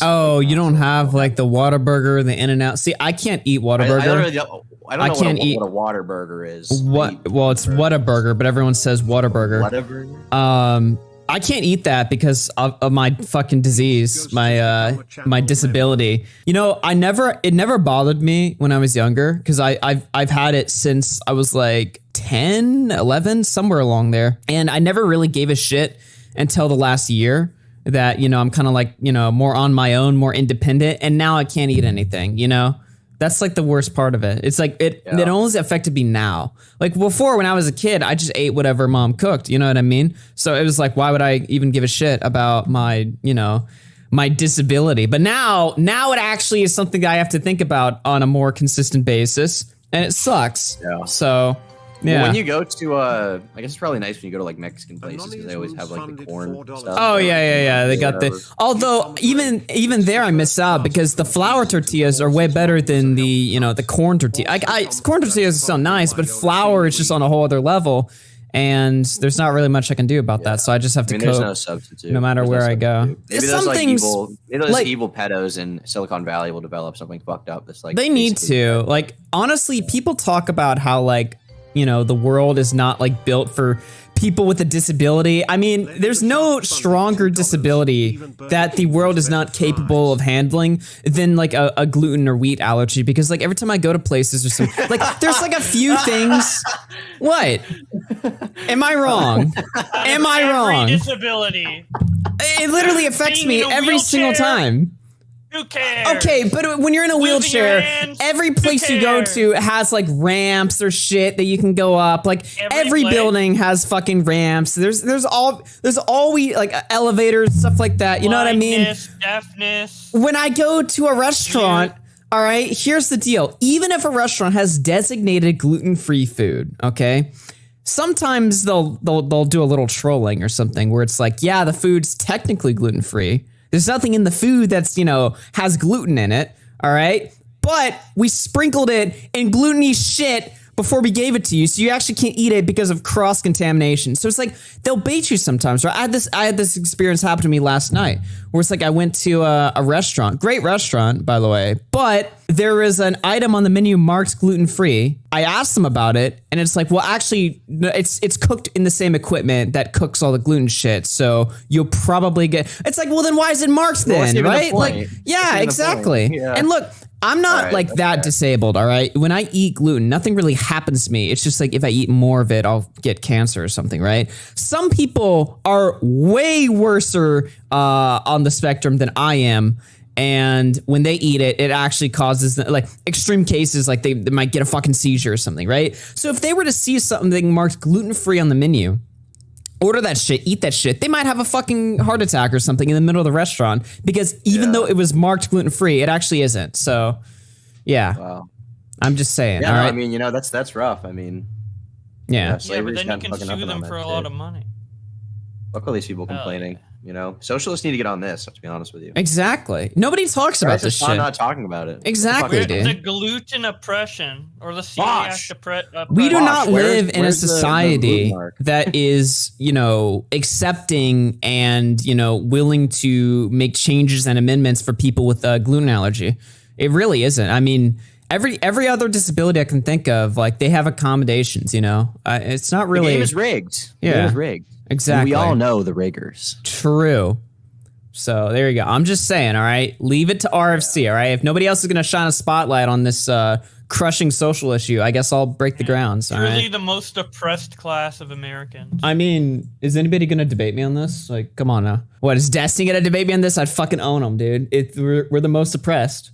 Oh, you don't have like the Whataburger, the In-N-Out. See, I can't eat Whataburger. I don't know what a water burger is. What? Well, it's Whataburger, but everyone says Whataburger. Whataburger? I can't eat that because of my fucking disease, my disability. You know, it never bothered me when I was younger because I've had it since I was like 10, 11, somewhere along there. And I never really gave a shit until the last year that, you know, I'm kind of like, you know, more on my own, more independent. And now I can't eat anything, you know? That's like the worst part of it. It's like it only affected me now. Like before, when I was a kid, I just ate whatever mom cooked. You know what I mean? So it was like, why would I even give a shit about my, you know, my disability? But now it actually is something that I have to think about on a more consistent basis, and it sucks. Yeah. So. Yeah. Well, when you go to, I guess it's probably nice when you go to like Mexican places because they always have like the corn stuff. Oh yeah. They got the. Although even there, I miss out because the flour tortillas are way better than the, you know, the corn tortilla. Corn tortillas sound nice, but flour is just on a whole other level, and there's not really much I can do about that. So I just have to cope. There's no substitute. No matter where I go. Maybe those evil pedos in Silicon Valley will develop something fucked up. That's like they need to. Like honestly, people talk about how like, you know, the world is not like built for people with a disability. I mean, there's no stronger disability that the world is not capable of handling than like a gluten or wheat allergy. Because like every time I go to places or something, like there's like a few things. What? Am I wrong? Am I wrong? Disability. It literally affects me every single time. Who cares? Okay, but when you're in a wheelchair, every place you go to has like ramps or shit that you can go up. Like every building has fucking ramps. There's always like elevators, stuff like that. You know what I mean? Deafness. When I go to a restaurant, all right, here's the deal. Even if a restaurant has designated gluten-free food, okay? Sometimes they'll do a little trolling or something where it's like, yeah, the food's technically gluten-free. There's nothing in the food that's, you know, has gluten in it, all right? But we sprinkled it in gluten-y shit before we gave it to you, so you actually can't eat it because of cross-contamination. So it's like, they'll bait you sometimes, right? I had this experience happen to me last night, where it's like I went to a restaurant, great restaurant, by the way, but there is an item on the menu marked gluten-free. I asked them about it, and it's like, well, actually, it's cooked in the same equipment that cooks all the gluten shit, so you'll probably get... It's like, well, then why is it marked then, right? Like, yeah, exactly. Yeah. And look, I'm not like that disabled, all right? When I eat gluten, nothing really happens to me. It's just like if I eat more of it, I'll get cancer or something, right? Some people are way worse on the spectrum than I am. And when they eat it, it actually causes like extreme cases, like they might get a fucking seizure or something, right? So if they were to see something marked gluten-free on the menu, order that shit, eat that shit, they might have a fucking heart attack or something in the middle of the restaurant because even though it was marked gluten-free, it actually isn't. So, yeah. Wow. I'm just saying. Yeah, all right? I mean, you know, that's rough. I mean, yeah, but then you can sue them for a lot of money. Look at all these people complaining. You know, socialists need to get on this, to be honest with you. Exactly. Nobody talks about this shit. I'm not talking about it. Exactly, dude. The gluten oppression or the celiac oppression. We do not live in a society that is, you know, accepting and, you know, willing to make changes and amendments for people with a gluten allergy. It really isn't. I mean, every other disability I can think of, like they have accommodations, you know. It's not really... The game is rigged. Yeah. The game is rigged. Exactly. And we all know the riggers. True. So there you go. I'm just saying, all right? Leave it to RFC, all right? If nobody else is going to shine a spotlight on this crushing social issue, I guess I'll break the grounds, all right? Really the most oppressed class of Americans. I mean, is anybody going to debate me on this? Like, come on now. What, is Destiny going to debate me on this? I'd fucking own them, dude. We're the most oppressed.